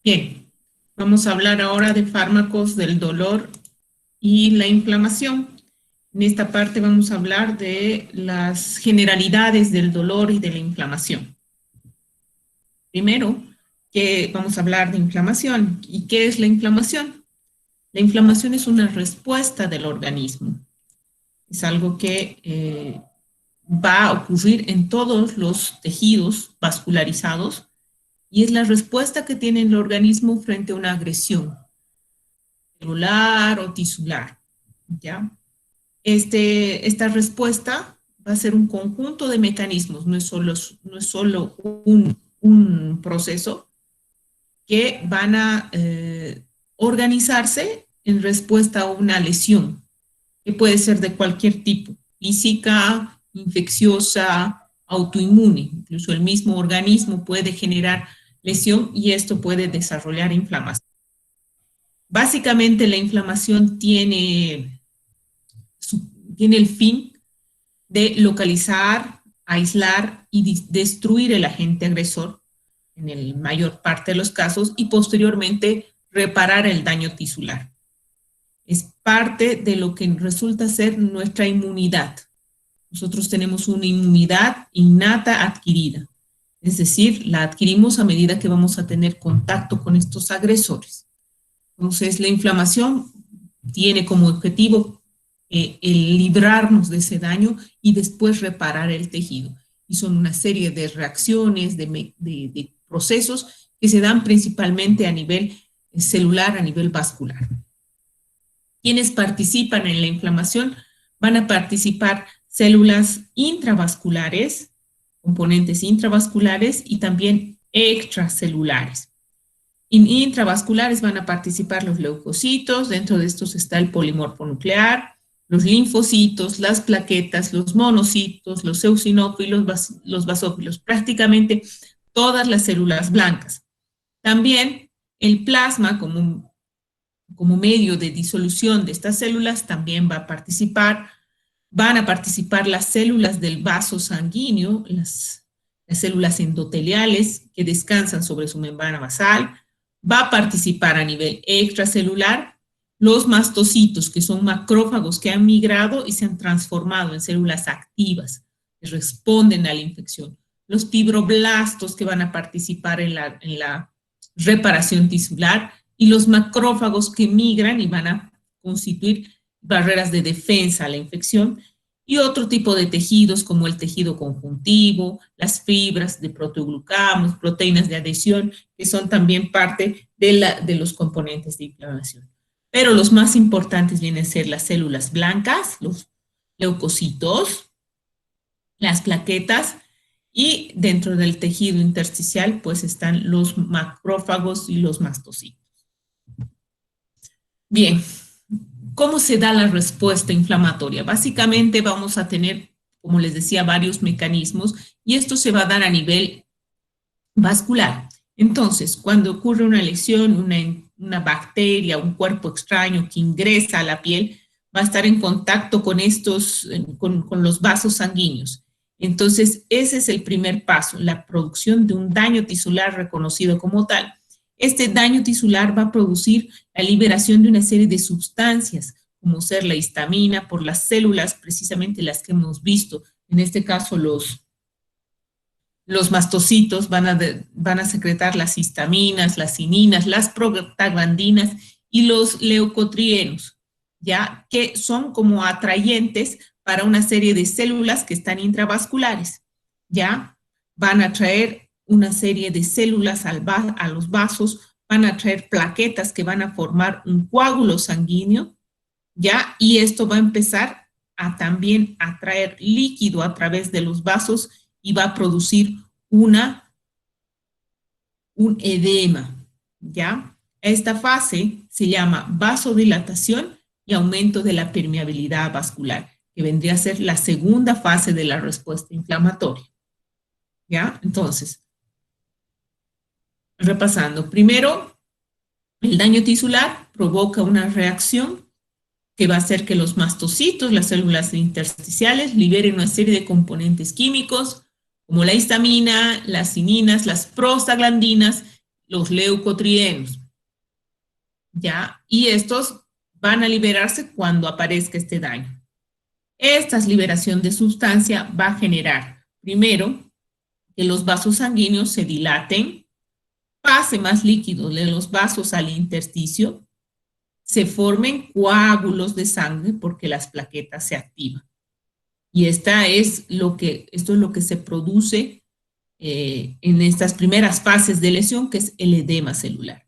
Bien, vamos a hablar ahora de fármacos del dolor y la inflamación. En esta parte vamos a hablar de las generalidades del dolor y de la inflamación. Primero, que vamos a hablar de inflamación. ¿Y qué es la inflamación? La inflamación es una respuesta del organismo. Es algo que va a ocurrir en todos los tejidos vascularizados y es la respuesta que tiene el organismo frente a una agresión celular o tisular, ¿ya? Esta respuesta va a ser un conjunto de mecanismos, no es solo un proceso que van a organizarse en respuesta a una lesión, que puede ser de cualquier tipo, física, infecciosa, autoinmune. Incluso el mismo organismo puede generar lesión y esto puede desarrollar inflamación. Básicamente la inflamación tiene el fin de localizar, aislar y destruir el agente agresor en la mayor parte de los casos y posteriormente reparar el daño tisular. Es parte de lo que resulta ser nuestra inmunidad. Nosotros tenemos una inmunidad innata adquirida, es decir, la adquirimos a medida que vamos a tener contacto con estos agresores. Entonces, la inflamación tiene como objetivo el librarnos de ese daño y después reparar el tejido. Y son una serie de reacciones, de procesos que se dan principalmente a nivel celular, a nivel vascular. Quienes participan en la inflamación van a participar células intravasculares, componentes intravasculares y también extracelulares. En intravasculares van a participar los leucocitos, dentro de estos está el polimorfo nuclear, los linfocitos, las plaquetas, los monocitos, los eosinófilos, los basófilos, prácticamente todas las células blancas. También el plasma como medio de disolución de estas células también va a participar. Van a participar las células del vaso sanguíneo, las células endoteliales que descansan sobre su membrana basal. Va a participar a nivel extracelular los mastocitos, que son macrófagos que han migrado y se han transformado en células activas que responden a la infección. Los fibroblastos que van a participar en la reparación tisular y los macrófagos que migran y van a constituir barreras de defensa a la infección, y otro tipo de tejidos como el tejido conjuntivo, las fibras de proteoglucanos, proteínas de adhesión, que son también parte de los componentes de inflamación. Pero los más importantes vienen a ser las células blancas, los leucocitos, las plaquetas, y dentro del tejido intersticial pues están los macrófagos y los mastocitos. Bien, ¿cómo se da la respuesta inflamatoria? Básicamente vamos a tener, como les decía, varios mecanismos y esto se va a dar a nivel vascular. Entonces, cuando ocurre una lesión, una bacteria, un cuerpo extraño que ingresa a la piel, va a estar en contacto con con los vasos sanguíneos. Entonces, ese es el primer paso, la producción de un daño tisular reconocido como tal. Este daño tisular va a producir la liberación de una serie de sustancias, como ser la histamina, por las células, precisamente las que hemos visto. En este caso, los mastocitos van a secretar las histaminas, las cininas, las prostaglandinas y los leucotrienos, ¿ya? Que son como atrayentes para una serie de células que están intravasculares, ¿ya? Van a atraer una serie de células a los vasos, van a atraer plaquetas que van a formar un coágulo sanguíneo, ¿ya? Y esto va a empezar a también atraer líquido a través de los vasos y va a producir un edema, ¿ya? Esta fase se llama vasodilatación y aumento de la permeabilidad vascular, que vendría a ser la segunda fase de la respuesta inflamatoria, ¿ya? Entonces, repasando, primero, el daño tisular provoca una reacción que va a hacer que los mastocitos, las células intersticiales, liberen una serie de componentes químicos, como la histamina, las cininas, las prostaglandinas, los leucotrienos, ¿ya? Y estos van a liberarse cuando aparezca este daño. Esta liberación de sustancia va a generar, primero, que los vasos sanguíneos se dilaten, pase más líquido de los vasos al intersticio, se formen coágulos de sangre porque las plaquetas se activan. Y esto es lo que se produce en estas primeras fases de lesión, que es el edema celular.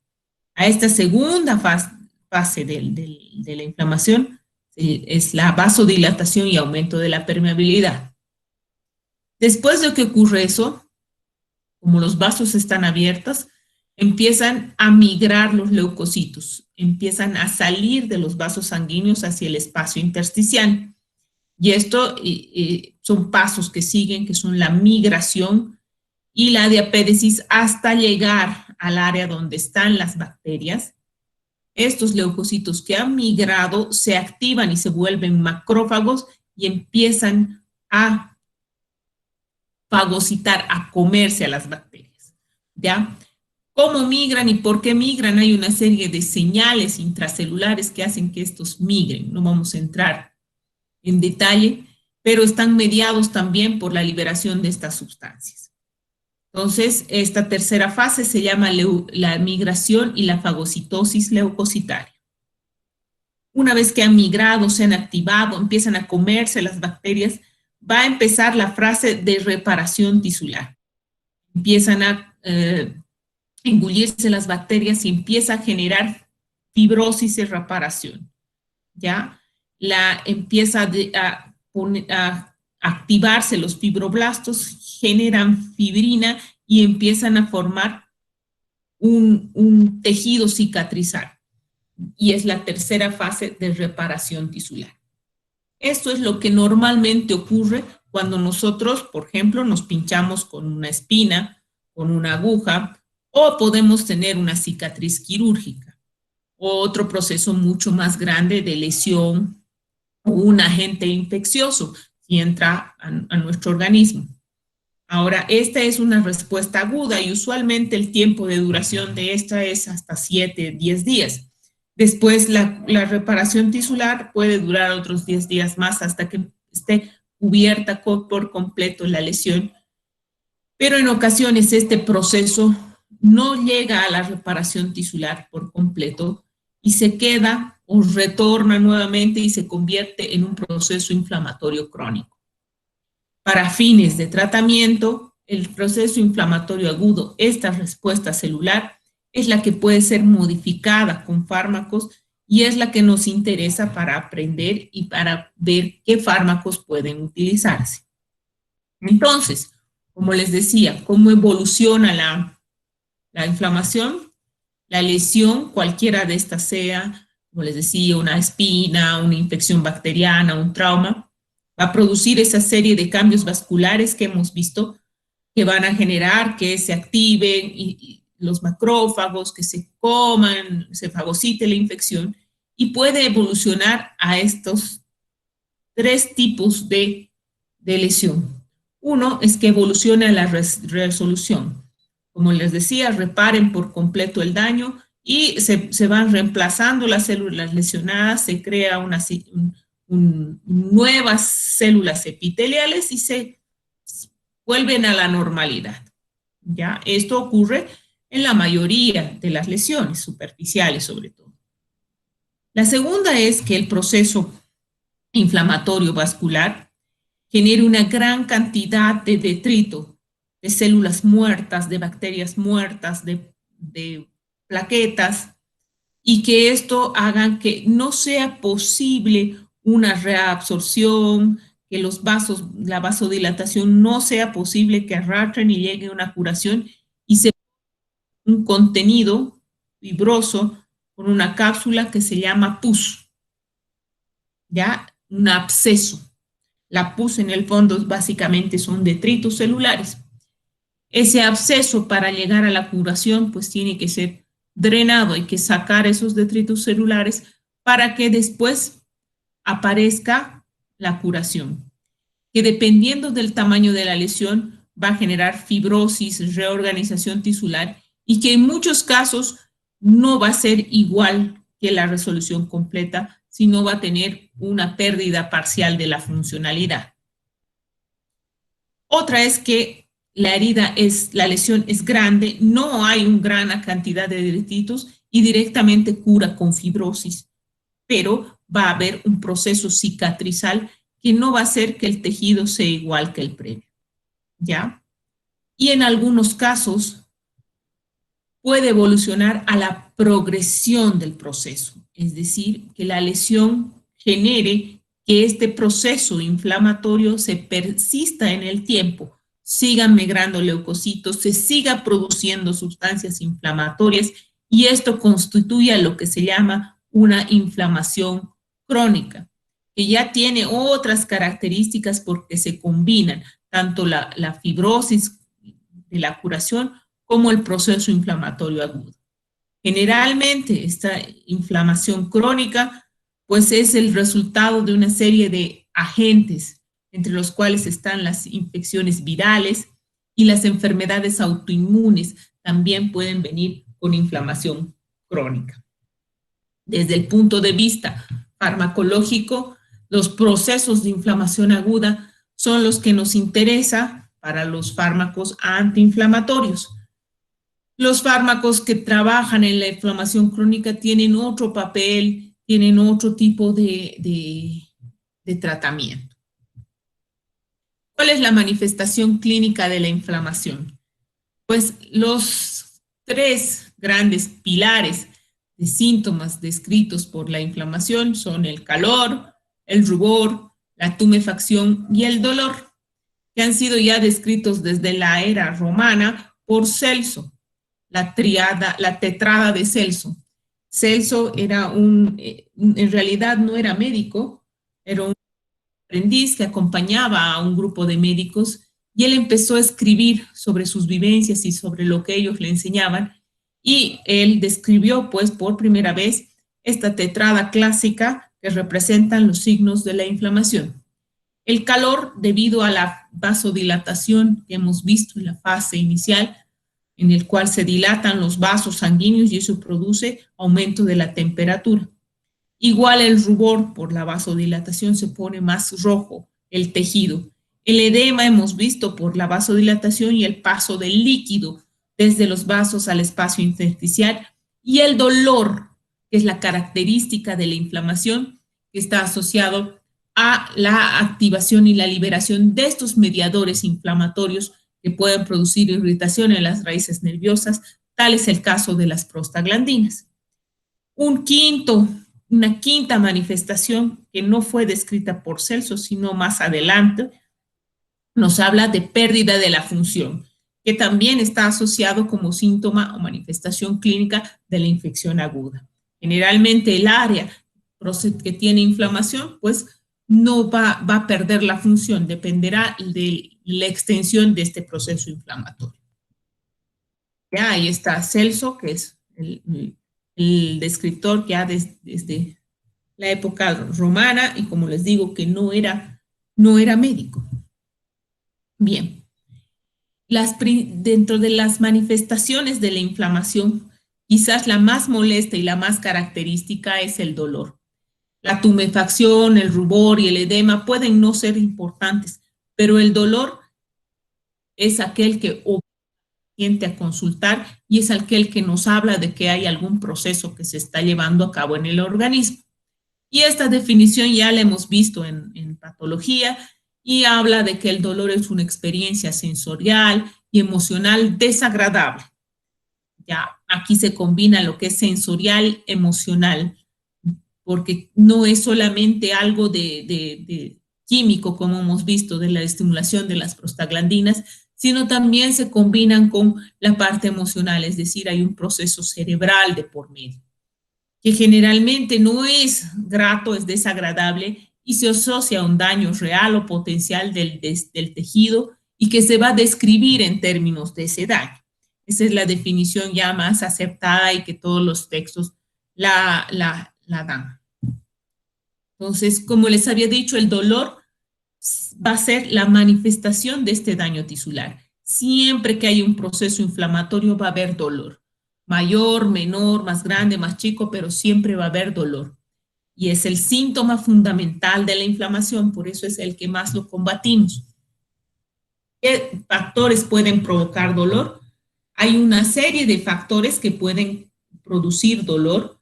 A esta segunda fase de la inflamación es la vasodilatación y aumento de la permeabilidad. Después de que ocurre eso, como los vasos están abiertos, empiezan a migrar los leucocitos, empiezan a salir de los vasos sanguíneos hacia el espacio intersticial. Y esto son pasos que siguen, que son la migración y la diapédesis hasta llegar al área donde están las bacterias. Estos leucocitos que han migrado se activan y se vuelven macrófagos y empiezan a fagocitar, a comerse a las bacterias, ¿ya? ¿Cómo migran y por qué migran? Hay una serie de señales intracelulares que hacen que estos migren. No vamos a entrar en detalle, pero están mediados también por la liberación de estas sustancias. Entonces, esta tercera fase se llama la migración y la fagocitosis leucocitaria. Una vez que han migrado, se han activado, empiezan a comerse las bacterias, va a empezar la fase de reparación tisular. Empiezan a engullirse las bacterias y empieza a generar fibrosis y reparación, ¿ya? Empieza a activarse los fibroblastos, generan fibrina y empiezan a formar un tejido cicatrizal. Y es la tercera fase de reparación tisular. Esto es lo que normalmente ocurre cuando nosotros, por ejemplo, nos pinchamos con una espina, con una aguja, o podemos tener una cicatriz quirúrgica, o otro proceso mucho más grande de lesión o un agente infeccioso que entra a nuestro organismo. Ahora, esta es una respuesta aguda y usualmente el tiempo de duración de esta es hasta 7, 10 días. Después, la reparación tisular puede durar otros 10 días más hasta que esté cubierta por completo la lesión. Pero en ocasiones este proceso no llega a la reparación tisular por completo y se queda o retorna nuevamente y se convierte en un proceso inflamatorio crónico. Para fines de tratamiento, el proceso inflamatorio agudo, esta respuesta celular, es la que puede ser modificada con fármacos y es la que nos interesa para aprender y para ver qué fármacos pueden utilizarse. Entonces, como les decía, ¿cómo evoluciona la inflamación? La lesión, cualquiera de estas sea, como les decía, una espina, una infección bacteriana, un trauma, va a producir esa serie de cambios vasculares que hemos visto que van a generar que se activen y los macrófagos, que se coman, se fagocite la infección y puede evolucionar a estos 3 tipos de lesión. Uno es que evoluciona la resolución. Como les decía, reparen por completo el daño y se van reemplazando las células lesionadas, se crea nuevas células epiteliales y se vuelven a la normalidad. ¿Ya? Esto ocurre en la mayoría de las lesiones superficiales, sobre todo. La segunda es que el proceso inflamatorio vascular genera una gran cantidad de detrito, de células muertas, de bacterias muertas, de plaquetas, y que esto haga que no sea posible una reabsorción, que los vasos, la vasodilatación no sea posible, que arrastren y llegue a una curación y se un contenido fibroso con una cápsula que se llama pus, ¿ya? Un absceso. La pus en el fondo básicamente son detritos celulares. Ese absceso para llegar a la curación pues tiene que ser drenado, hay que sacar esos detritos celulares para que después aparezca la curación, que dependiendo del tamaño de la lesión va a generar fibrosis, reorganización tisular y que en muchos casos no va a ser igual que la resolución completa, sino va a tener una pérdida parcial de la funcionalidad. Otra es que la lesión es grande, no hay una gran cantidad de eritrocitos y directamente cura con fibrosis, pero va a haber un proceso cicatrizal que no va a hacer que el tejido sea igual que el previo, ¿ya? Y en algunos casos puede evolucionar a la progresión del proceso, es decir, que la lesión genere que este proceso inflamatorio se persista en el tiempo, sigan migrando leucocitos, se siga produciendo sustancias inflamatorias y esto constituye lo que se llama una inflamación crónica, que ya tiene otras características porque se combinan tanto la fibrosis de la curación como el proceso inflamatorio agudo. Generalmente esta inflamación crónica pues es el resultado de una serie de agentes, entre los cuales están las infecciones virales y las enfermedades autoinmunes, también pueden venir con inflamación crónica. Desde el punto de vista farmacológico, los procesos de inflamación aguda son los que nos interesa para los fármacos antiinflamatorios. Los fármacos que trabajan en la inflamación crónica tienen otro papel, tienen otro tipo de tratamiento. ¿Cuál es la manifestación clínica de la inflamación? Pues los tres grandes pilares de síntomas descritos por la inflamación son el calor, el rubor, la tumefacción y el dolor, que han sido ya descritos desde la era romana por Celso. La tetrada de Celso. Celso era en realidad no era médico, era un aprendiz que acompañaba a un grupo de médicos y él empezó a escribir sobre sus vivencias y sobre lo que ellos le enseñaban y él describió pues por primera vez esta tetrada clásica que representan los signos de la inflamación. El calor, debido a la vasodilatación que hemos visto en la fase inicial, en el cual se dilatan los vasos sanguíneos y eso produce aumento de la temperatura. Igual el rubor, por la vasodilatación se pone más rojo el tejido. El edema hemos visto por la vasodilatación y el paso del líquido desde los vasos al espacio intersticial. Y el dolor, que es la característica de la inflamación, que está asociado a la activación y la liberación de estos mediadores inflamatorios que pueden producir irritación en las raíces nerviosas, tal es el caso de las prostaglandinas. Una quinta manifestación que no fue descrita por Celso, sino más adelante, nos habla de pérdida de la función, que también está asociado como síntoma o manifestación clínica de la infección aguda. Generalmente el área que tiene inflamación, pues no va a perder la función, dependerá de la extensión de este proceso inflamatorio. Ya ahí está Celso, que es el descriptor ya desde la época romana y como les digo que no era médico. Bien, dentro de las manifestaciones de la inflamación, quizás la más molesta y la más característica es el dolor. La tumefacción, el rubor y el edema pueden no ser importantes, pero el dolor es aquel que obliga a consultar y es aquel que nos habla de que hay algún proceso que se está llevando a cabo en el organismo. Y esta definición ya la hemos visto en patología y habla de que el dolor es una experiencia sensorial y emocional desagradable. Ya aquí se combina lo que es sensorial, emocional, porque no es solamente algo de químico, como hemos visto, de la estimulación de las prostaglandinas, sino también se combinan con la parte emocional, es decir, hay un proceso cerebral de por medio, que generalmente no es grato, es desagradable y se asocia a un daño real o potencial del tejido y que se va a describir en términos de ese daño. Esa es la definición ya más aceptada y que todos los textos la dan. Entonces, como les había dicho, el dolor va a ser la manifestación de este daño tisular. Siempre que hay un proceso inflamatorio va a haber dolor. Mayor, menor, más grande, más chico, pero siempre va a haber dolor. Y es el síntoma fundamental de la inflamación, por eso es el que más lo combatimos. ¿Qué factores pueden provocar dolor? Hay una serie de factores que pueden producir dolor.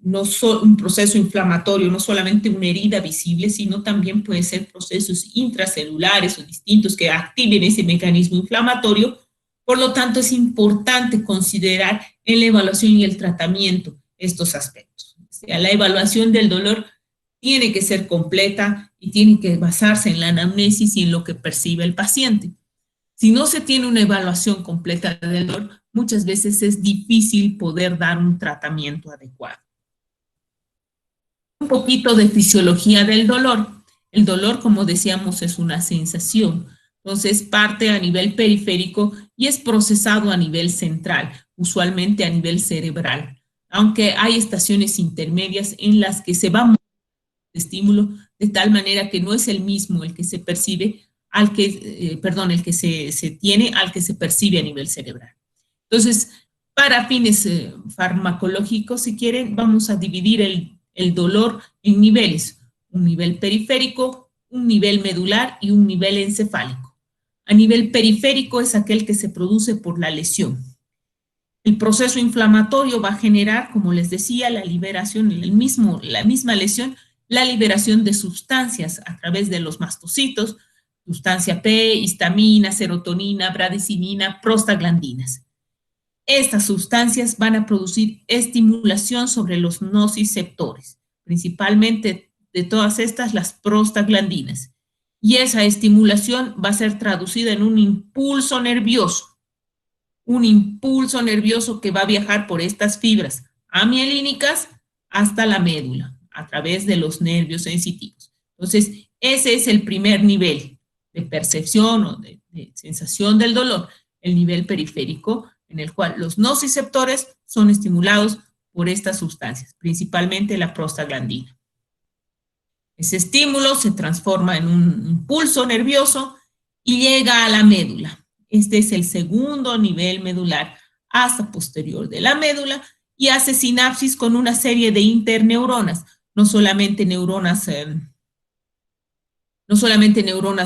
Un proceso inflamatorio, no solamente una herida visible, sino también pueden ser procesos intracelulares o distintos que activen ese mecanismo inflamatorio. Por lo tanto, es importante considerar en la evaluación y el tratamiento estos aspectos. O sea, la evaluación del dolor tiene que ser completa y tiene que basarse en la anamnesis y en lo que percibe el paciente. Si no se tiene una evaluación completa del dolor, muchas veces es difícil poder dar un tratamiento adecuado. Un poquito de fisiología del dolor. El dolor, como decíamos, es una sensación. Entonces, parte a nivel periférico y es procesado a nivel central, usualmente a nivel cerebral. Aunque hay estaciones intermedias en las que se va estímulo de tal manera que no es el mismo el que se percibe al que, el que se tiene al que se percibe a nivel cerebral. Entonces, para fines farmacológicos, si quieren, vamos a dividir el dolor en niveles, un nivel periférico, un nivel medular y un nivel encefálico. A nivel periférico es aquel que se produce por la lesión. El proceso inflamatorio va a generar, como les decía, la liberación, la misma lesión, la liberación de sustancias a través de los mastocitos, sustancia P, histamina, serotonina, bradicinina, prostaglandinas. Estas sustancias van a producir estimulación sobre los nociceptores, principalmente de todas estas las prostaglandinas. Y esa estimulación va a ser traducida en un impulso nervioso que va a viajar por estas fibras amielínicas hasta la médula, a través de los nervios sensitivos. Entonces, ese es el primer nivel de percepción o de sensación del dolor, el nivel periférico, en el cual los nociceptores son estimulados por estas sustancias, principalmente la prostaglandina. Ese estímulo se transforma en un impulso nervioso y llega a la médula. Este es el segundo nivel medular, hasta posterior de la médula, y hace sinapsis con una serie de interneuronas, no solamente neuronas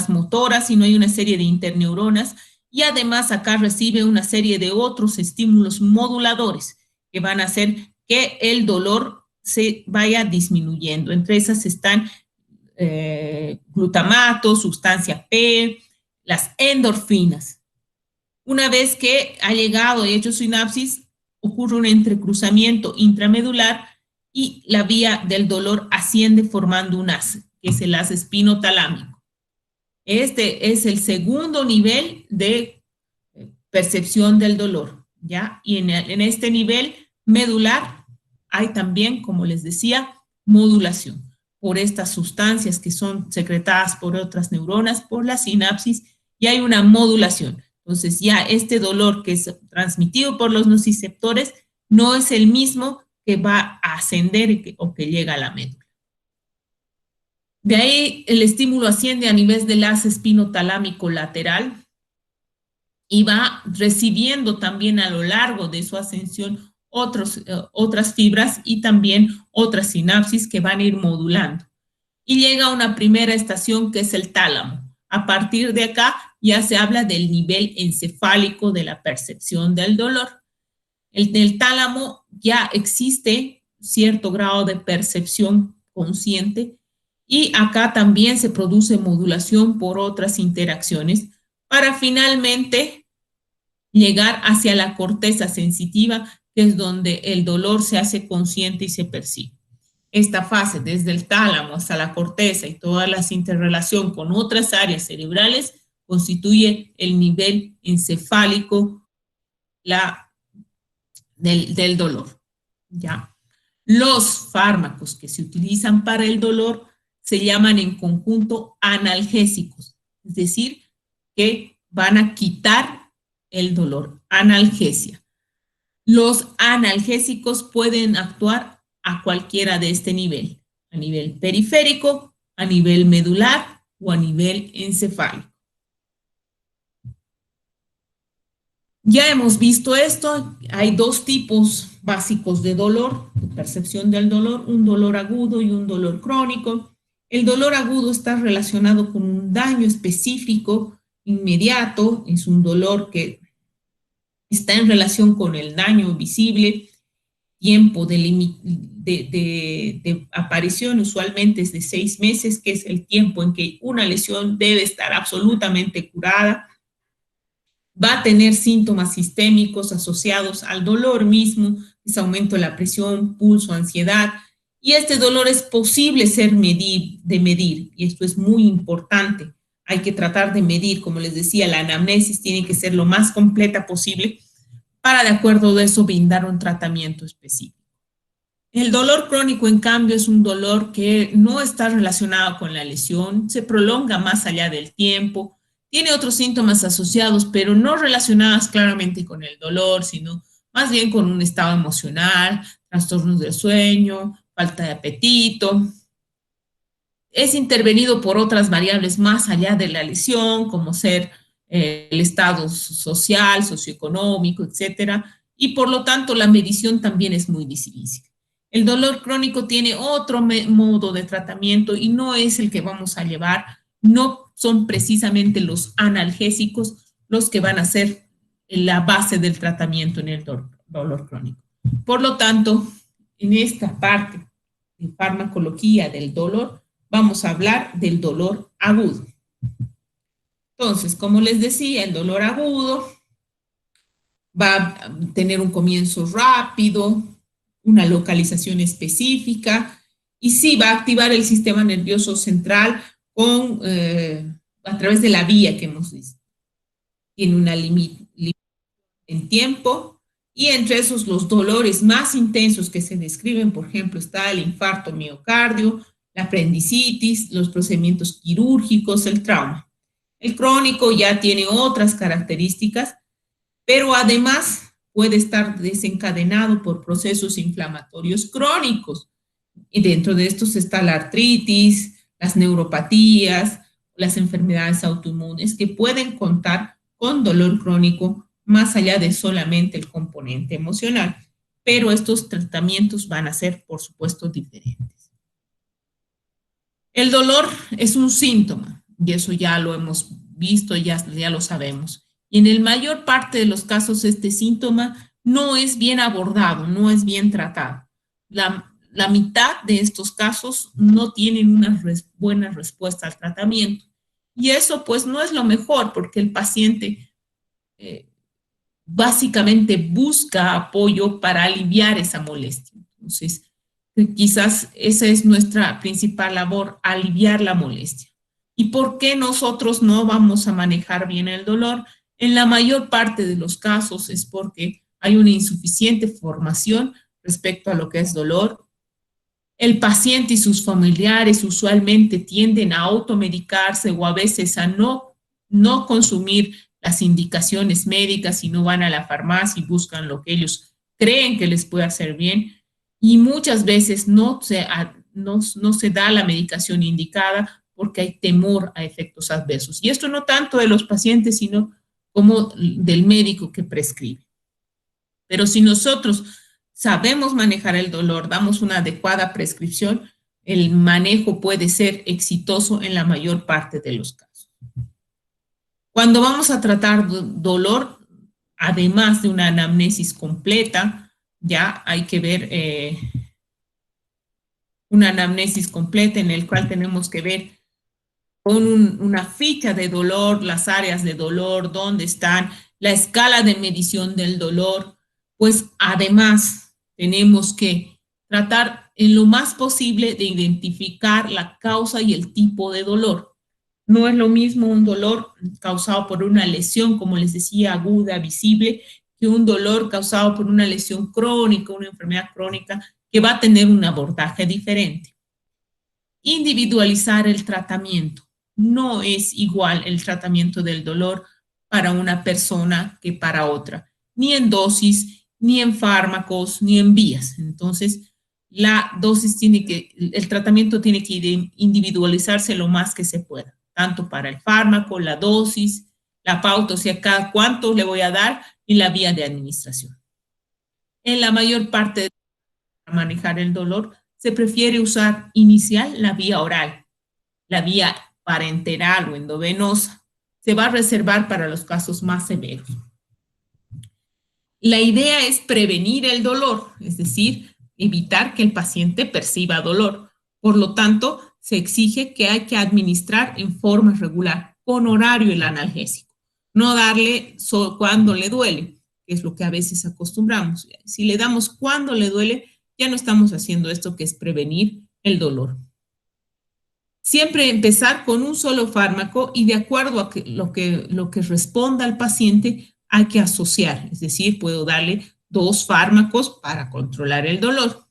motoras, sino hay una serie de interneuronas, y además acá recibe una serie de otros estímulos moduladores que van a hacer que el dolor se vaya disminuyendo. Entre esas están glutamato, sustancia P, las endorfinas. Una vez que ha llegado y hecho sinapsis, ocurre un entrecruzamiento intramedular y la vía del dolor asciende formando un haz, que es el haz espinotalámico. Este es el segundo nivel de percepción del dolor, ¿ya? Y en este nivel medular hay también, como les decía, modulación por estas sustancias que son secretadas por otras neuronas, por la sinapsis, y hay una modulación. Entonces ya este dolor que es transmitido por los nociceptores no es el mismo que va a ascender o que llega a la médula. De ahí el estímulo asciende a nivel del haz espinotalámico lateral y va recibiendo también a lo largo de su ascensión otras fibras y también otras sinapsis que van a ir modulando. Y llega a una primera estación que es el tálamo. A partir de acá ya se habla del nivel encefálico de la percepción del dolor. En el tálamo ya existe cierto grado de percepción consciente y acá también se produce modulación por otras interacciones para finalmente llegar hacia la corteza sensitiva, que es donde el dolor se hace consciente y se percibe. Esta fase, desde el tálamo hasta la corteza y todas las interrelación con otras áreas cerebrales, constituye el nivel encefálico del dolor. ¿Ya? Los fármacos que se utilizan para el dolor se llaman en conjunto analgésicos, es decir, que van a quitar el dolor, analgesia. Los analgésicos pueden actuar a cualquiera de este nivel, a nivel periférico, a nivel medular o a nivel encefálico. Ya hemos visto esto, hay dos tipos básicos de dolor, de percepción del dolor, un dolor agudo y un dolor crónico. El dolor agudo está relacionado con un daño específico, inmediato, es un dolor que está en relación con el daño visible, tiempo de aparición usualmente es de 6 meses, que es el tiempo en que una lesión debe estar absolutamente curada. Va a tener síntomas sistémicos asociados al dolor mismo, es aumento de la presión, pulso, ansiedad, y este dolor es posible de medir, y esto es muy importante. Hay que tratar de medir, como les decía, la anamnesis tiene que ser lo más completa posible para, de acuerdo a eso, brindar un tratamiento específico. El dolor crónico, en cambio, es un dolor que no está relacionado con la lesión, se prolonga más allá del tiempo, tiene otros síntomas asociados, pero no relacionados claramente con el dolor, sino más bien con un estado emocional, trastornos del sueño, falta de apetito. Es intervenido por otras variables más allá de la lesión, como ser el estado social, socioeconómico, etcétera, y por lo tanto la medición también es muy difícil. El dolor crónico tiene otro modo de tratamiento y no es el que vamos a llevar, no son precisamente los analgésicos los que van a ser la base del tratamiento en el dolor crónico. Por lo tanto, en esta parte de farmacología del dolor, vamos a hablar del dolor agudo. Entonces, como les decía, el dolor agudo va a tener un comienzo rápido, una localización específica, y sí va a activar el sistema nervioso central a través de la vía que hemos visto. Tiene una limitación en tiempo, y entre esos los dolores más intensos que se describen, por ejemplo, está el infarto miocardio, la apendicitis, los procedimientos quirúrgicos, el trauma. El crónico ya tiene otras características, pero además puede estar desencadenado por procesos inflamatorios crónicos. Y dentro de estos está la artritis, las neuropatías, las enfermedades autoinmunes que pueden contar con dolor crónico más allá de solamente el componente emocional. Pero estos tratamientos van a ser, por supuesto, diferentes. El dolor es un síntoma, y eso ya lo hemos visto, ya lo sabemos. Y en la mayor parte de los casos este síntoma no es bien abordado, no es bien tratado. La mitad de estos casos no tienen una buena respuesta al tratamiento. Y eso pues no es lo mejor porque el paciente básicamente busca apoyo para aliviar esa molestia. Entonces, quizás esa es nuestra principal labor, aliviar la molestia. ¿Y por qué nosotros no vamos a manejar bien el dolor? En la mayor parte de los casos es porque hay una insuficiente formación respecto a lo que es dolor. El paciente y sus familiares usualmente tienden a automedicarse o a veces a no consumir las indicaciones médicas y no van a la farmacia y buscan lo que ellos creen que les puede hacer bien. Y muchas veces no se da la medicación indicada porque hay temor a efectos adversos. Y esto no tanto de los pacientes, sino como del médico que prescribe. Pero si nosotros sabemos manejar el dolor, damos una adecuada prescripción, el manejo puede ser exitoso en la mayor parte de los casos. Cuando vamos a tratar dolor, además de una anamnesis completa, ya hay que ver una anamnesis completa en el cual tenemos que ver con una ficha de dolor, las áreas de dolor, dónde están, la escala de medición del dolor, pues además tenemos que tratar en lo más posible de identificar la causa y el tipo de dolor. No es lo mismo un dolor causado por una lesión, como les decía, aguda, visible, que un dolor causado por una lesión crónica, una enfermedad crónica, que va a tener un abordaje diferente. Individualizar el tratamiento. No es igual el tratamiento del dolor para una persona que para otra, ni en dosis, ni en fármacos, ni en vías. Entonces, el tratamiento tiene que individualizarse lo más que se pueda, tanto para el fármaco, la dosis, la pauta, o sea, cada cuánto le voy a dar, y la vía de administración. En la mayor parte de para manejar el dolor, se prefiere usar inicial la vía oral, la vía parenteral o endovenosa. Se va a reservar para los casos más severos. La idea es prevenir el dolor, es decir, evitar que el paciente perciba dolor. Por lo tanto, se exige que hay que administrar en forma regular, con horario el analgésico. No darle cuando le duele, que es lo que a veces acostumbramos. Si le damos cuando le duele, ya no estamos haciendo esto que es prevenir el dolor. Siempre empezar con un solo fármaco y de acuerdo a lo que responda al paciente hay que asociar, es decir, puedo darle 2 fármacos para controlar el dolor.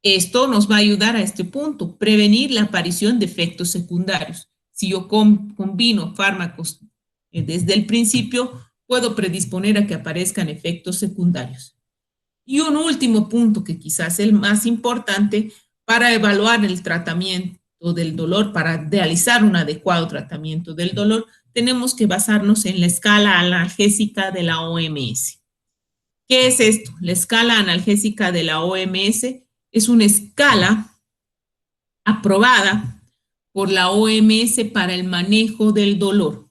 Esto nos va a ayudar a este punto, prevenir la aparición de efectos secundarios. Si yo combino fármacos desde el principio, puedo predisponer a que aparezcan efectos secundarios. Y un último punto que quizás es el más importante para evaluar el tratamiento del dolor, para realizar un adecuado tratamiento del dolor, tenemos que basarnos en la escala analgésica de la OMS. ¿Qué es esto? La escala analgésica de la OMS es una escala aprobada por la OMS para el manejo del dolor.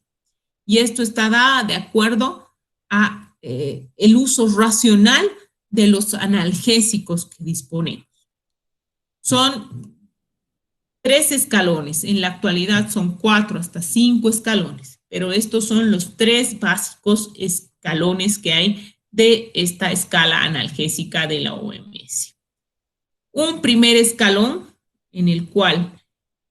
Y esto está dada de acuerdo a el uso racional de los analgésicos que disponemos. Son 3 escalones, en la actualidad son 4 hasta 5 escalones, pero estos son los 3 básicos escalones que hay de esta escala analgésica de la OMS. Un primer escalón en el cual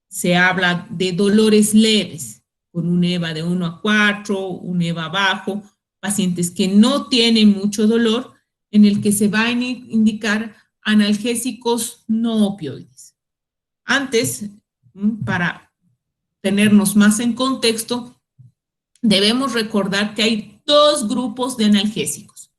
se habla de dolores leves, con un EVA de 1 a 4, un EVA bajo, pacientes que no tienen mucho dolor, en el que se va a indicar analgésicos no opioides. Antes, para tenernos más en contexto, debemos recordar que hay 2 grupos de analgésicos.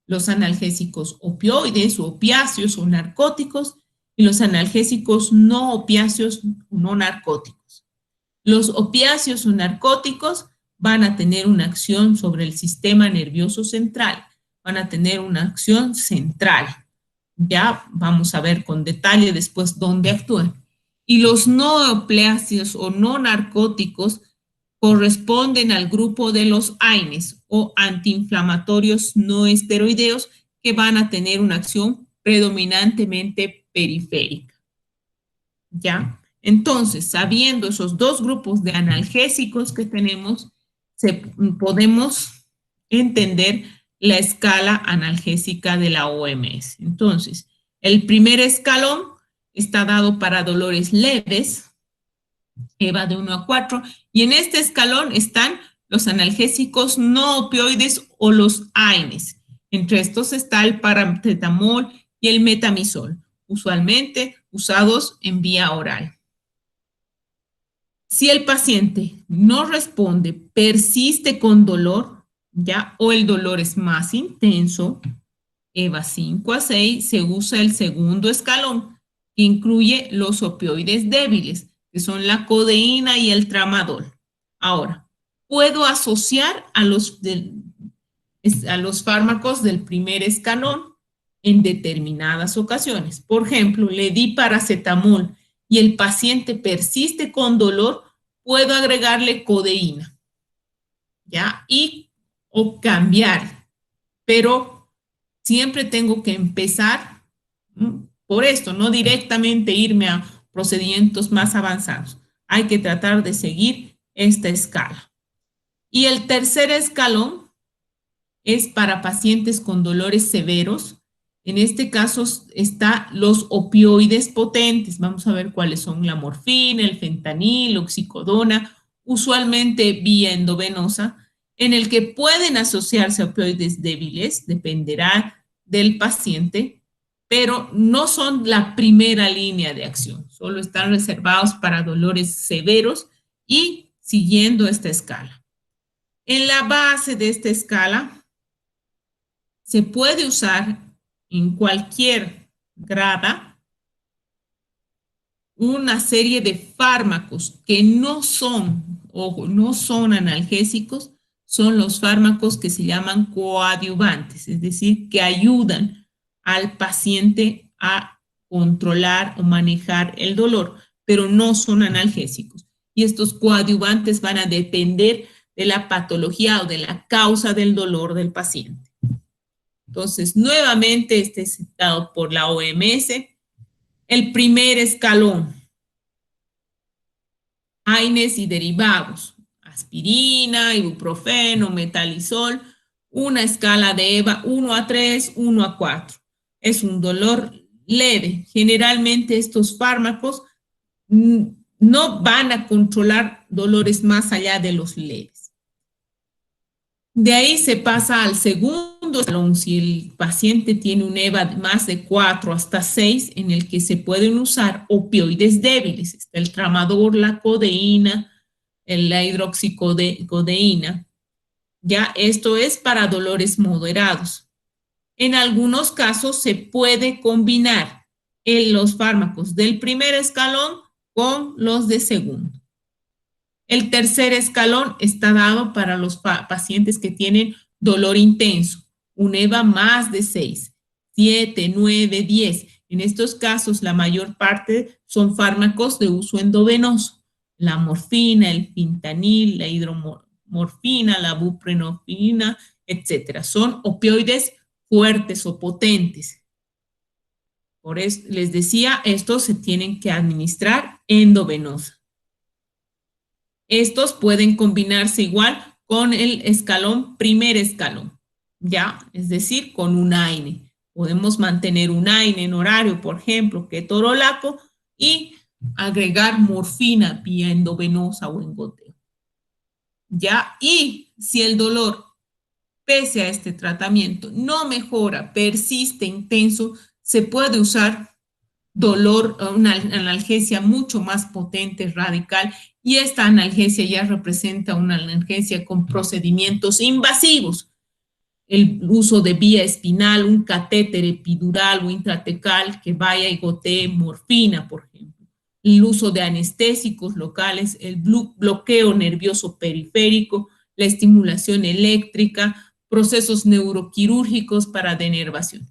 Los analgésicos opioides o opiáceos o narcóticos y los analgésicos no opiáceos o no narcóticos. Los opiáceos o narcóticos van a tener una acción sobre el sistema nervioso central, van a tener una acción central. Ya vamos a ver con detalle después dónde actúan. Y los no opiáceos o no narcóticos corresponden al grupo de los AINES o antiinflamatorios no esteroideos que van a tener una acción predominantemente periférica. ¿Ya? Entonces, sabiendo esos 2 grupos de analgésicos que tenemos, podemos entender la escala analgésica de la OMS. Entonces, el primer escalón está dado para dolores leves, EVA de 1 a 4, y en este escalón están los analgésicos no opioides o los AINES. Entre estos está el paracetamol y el metamizol, usualmente usados en vía oral. Si el paciente no responde, persiste con dolor, ¿ya? O el dolor es más intenso, EVA 5 a 6, se usa el segundo escalón, que incluye los opioides débiles, que son la codeína y el tramadol. Ahora, puedo asociar a los fármacos del primer escalón en determinadas ocasiones. Por ejemplo, le di paracetamol y el paciente persiste con dolor, puedo agregarle codeína, ¿ya? O cambiar, pero siempre tengo que empezar por esto, no directamente irme a procedimientos más avanzados. Hay que tratar de seguir esta escala. Y el tercer escalón es para pacientes con dolores severos. En este caso está los opioides potentes. Vamos a ver cuáles son la morfina, el fentanil, oxicodona, usualmente vía endovenosa, en el que pueden asociarse opioides débiles, dependerá del paciente, pero no son la primera línea de acción, solo están reservados para dolores severos y siguiendo esta escala. En la base de esta escala se puede usar en cualquier grada una serie de fármacos que no son analgésicos, son los fármacos que se llaman coadyuvantes, es decir, que ayudan al paciente a controlar o manejar el dolor, pero no son analgésicos. Y estos coadyuvantes van a depender de la patología o de la causa del dolor del paciente. Entonces, nuevamente, este es citado por la OMS. El primer escalón, AINES y derivados, aspirina, ibuprofeno, metalizol, una escala de EVA 1 a 3, 1 a 4. Es un dolor leve. Generalmente estos fármacos no van a controlar dolores más allá de los leves. De ahí se pasa al segundo escalón, si el paciente tiene un EVA más de 4 hasta 6, en el que se pueden usar opioides débiles. Está el tramador, la codeína, la hidroxicodeína. Ya esto es para dolores moderados. En algunos casos se puede combinar los fármacos del primer escalón con los de segundo. El tercer escalón está dado para los pacientes que tienen dolor intenso, un EVA más de 6, 7, 9, 10. En estos casos, la mayor parte son fármacos de uso endovenoso. La morfina, el fentanil, la hidromorfina, la buprenorfina, etcétera. Son opioides fuertes o potentes. Por eso les decía, estos se tienen que administrar endovenosa. Estos pueden combinarse igual con el escalón, primer escalón, ¿ya? Es decir, con un AINE. Podemos mantener un AINE en horario, por ejemplo, ketorolaco, y agregar morfina vía endovenosa o en goteo, ¿ya? Y si el dolor, pese a este tratamiento, no mejora, persiste intenso, se puede usar una analgesia mucho más potente, radical, y esta analgesia ya representa una analgesia con procedimientos invasivos. El uso de vía espinal, un catéter epidural o intratecal que vaya y gotee morfina, por ejemplo. El uso de anestésicos locales, el bloqueo nervioso periférico, la estimulación eléctrica, procesos neuroquirúrgicos para denervación.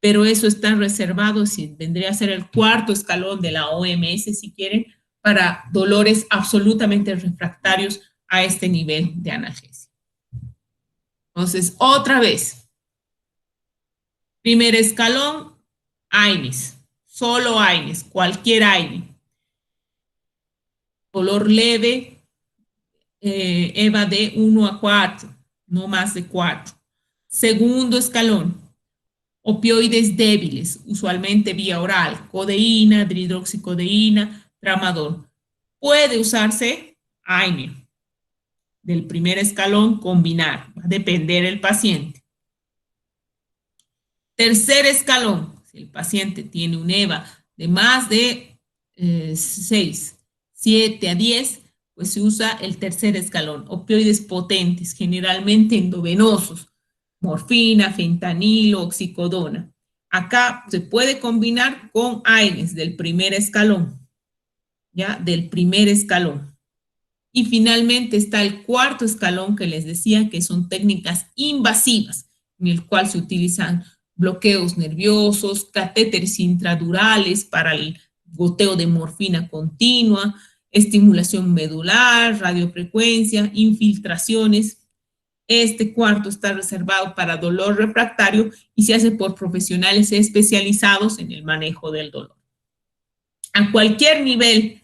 Pero eso está reservado, si vendría a ser el cuarto escalón de la OMS, si quieren, para dolores absolutamente refractarios a este nivel de analgesia. Entonces, otra vez, primer escalón, AINES, solo AINES, cualquier AINE. Dolor leve, EVA de 1 a 4, no más de 4. Segundo escalón, opioides débiles, usualmente vía oral, codeína, hidroxicodeína, tramador. Puede usarse AINE. Del primer escalón, combinar, va a depender del paciente. Tercer escalón, si el paciente tiene un EVA de más de 6, 7 a 10, pues se usa el tercer escalón, opioides potentes, generalmente endovenosos, morfina, fentanilo, oxicodona. Acá se puede combinar con AINES del primer escalón, ¿ya? Del primer escalón. Y finalmente está el cuarto escalón que les decía, que son técnicas invasivas, en el cual se utilizan bloqueos nerviosos, catéteres intradurales para el goteo de morfina continua, estimulación medular, radiofrecuencia, infiltraciones. Este cuarto está reservado para dolor refractario y se hace por profesionales especializados en el manejo del dolor. A cualquier nivel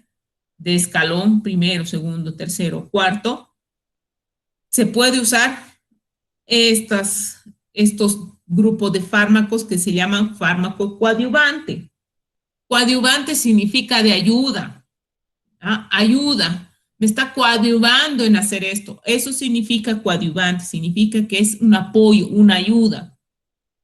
de escalón, primero, segundo, tercero, cuarto, se puede usar estos grupos de fármacos que se llaman fármaco coadyuvante. Coadyuvante significa de ayuda, ¿ah? Ayuda, me está coadyuvando en hacer esto. Eso significa coadyuvante, significa que es un apoyo, una ayuda,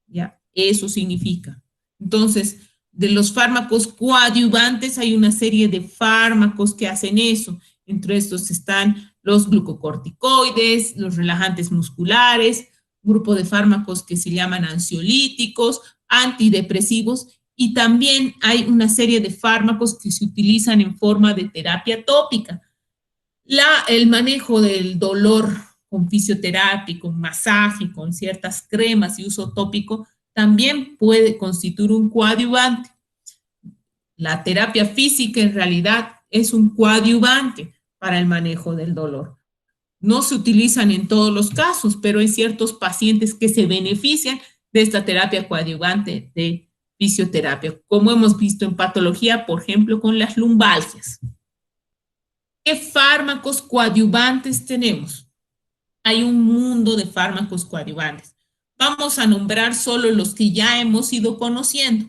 ¿ya? Eso significa. Entonces, de los fármacos coadyuvantes hay una serie de fármacos que hacen eso. Entre estos están los glucocorticoides, los relajantes musculares, grupo de fármacos que se llaman ansiolíticos, antidepresivos, y también hay una serie de fármacos que se utilizan en forma de terapia tópica. El manejo del dolor con fisioterapia, con masaje, con ciertas cremas y uso tópico, también puede constituir un coadyuvante. La terapia física en realidad es un coadyuvante para el manejo del dolor. No se utilizan en todos los casos, pero hay ciertos pacientes que se benefician de esta terapia coadyuvante de fisioterapia, como hemos visto en patología, por ejemplo, con las lumbalgias. ¿Qué fármacos coadyuvantes tenemos? Hay un mundo de fármacos coadyuvantes. Vamos a nombrar solo los que ya hemos ido conociendo.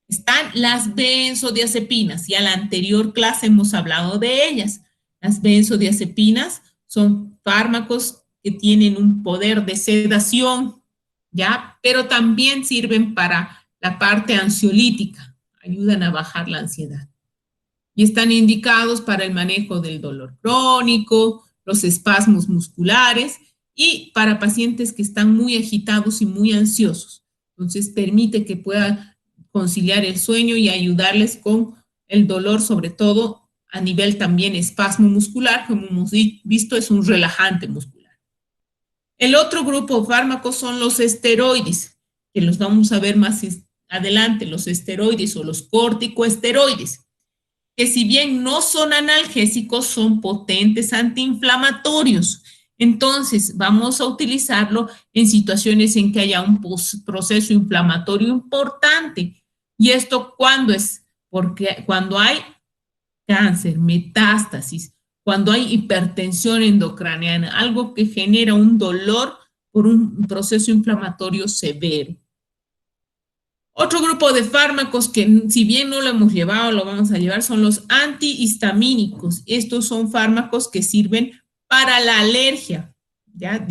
Están las benzodiazepinas, y a la anterior clase hemos hablado de ellas. Las benzodiazepinas son fármacos que tienen un poder de sedación, ¿ya? Pero también sirven para la parte ansiolítica, ayudan a bajar la ansiedad. Y están indicados para el manejo del dolor crónico, los espasmos musculares y para pacientes que están muy agitados y muy ansiosos. Entonces, permite que pueda conciliar el sueño y ayudarles con el dolor, sobre todo a nivel también espasmo muscular, como hemos visto, es un relajante muscular. El otro grupo de fármacos son los esteroides, que los vamos a ver más adelante, los esteroides o los corticoesteroides, que si bien no son analgésicos, son potentes antiinflamatorios. Entonces, vamos a utilizarlo en situaciones en que haya un proceso inflamatorio importante. ¿Y esto cuándo es? Porque cuando hay cáncer, metástasis, cuando hay hipertensión endocraniana, algo que genera un dolor por un proceso inflamatorio severo. Otro grupo de fármacos que si bien no lo hemos llevado, lo vamos a llevar, son los antihistamínicos. Estos son fármacos que sirven para la alergia, ¿ya?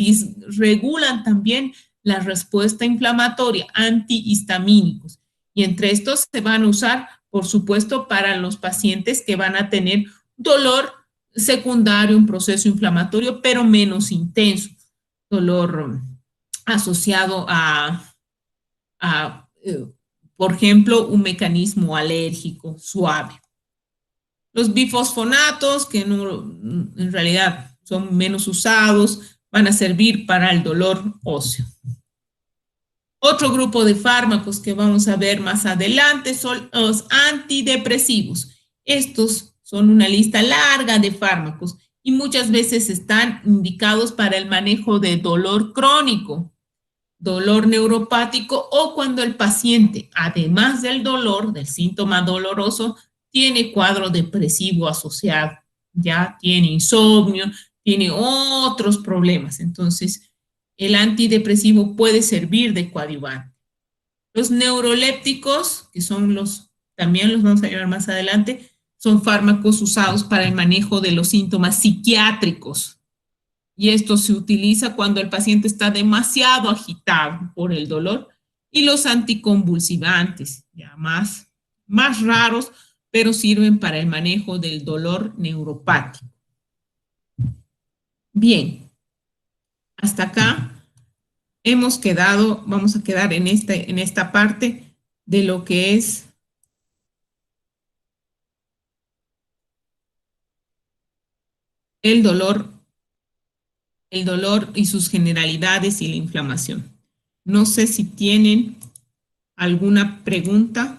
Regulan también la respuesta inflamatoria, antihistamínicos. Y entre estos se van a usar, por supuesto, para los pacientes que van a tener dolor secundario, un proceso inflamatorio, pero menos intenso. Dolor asociado a por ejemplo, un mecanismo alérgico suave. Los bifosfonatos, que no, en realidad son menos usados, van a servir para el dolor óseo. Otro grupo de fármacos que vamos a ver más adelante son los antidepresivos. Estos son una lista larga de fármacos y muchas veces están indicados para el manejo de dolor crónico, dolor neuropático o cuando el paciente, además del dolor, del síntoma doloroso, tiene cuadro depresivo asociado, ya tiene insomnio, tiene otros problemas. Entonces, el antidepresivo puede servir de coadyuvante. Los neurolépticos, que son también los vamos a llevar más adelante, son fármacos usados para el manejo de los síntomas psiquiátricos. Y esto se utiliza cuando el paciente está demasiado agitado por el dolor. Y los anticonvulsivantes, ya más raros, pero sirven para el manejo del dolor neuropático. Bien, hasta acá hemos quedado, vamos a quedar en esta parte de lo que es el dolor y sus generalidades y la inflamación. No sé si tienen alguna pregunta.